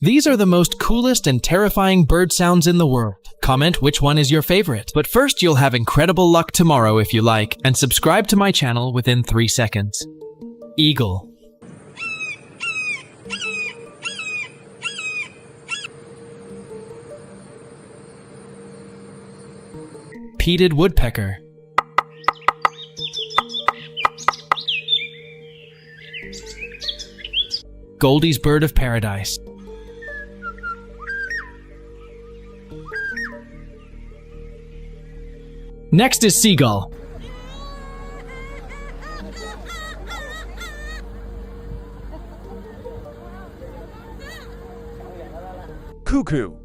These are the most coolest and terrifying bird sounds in the world. Comment which one is your favorite. But first, you'll have incredible luck tomorrow if you like, and subscribe to my channel within 3 seconds. Eagle. Peated woodpecker. Goldie's bird of paradise. Next is seagull. Cuckoo.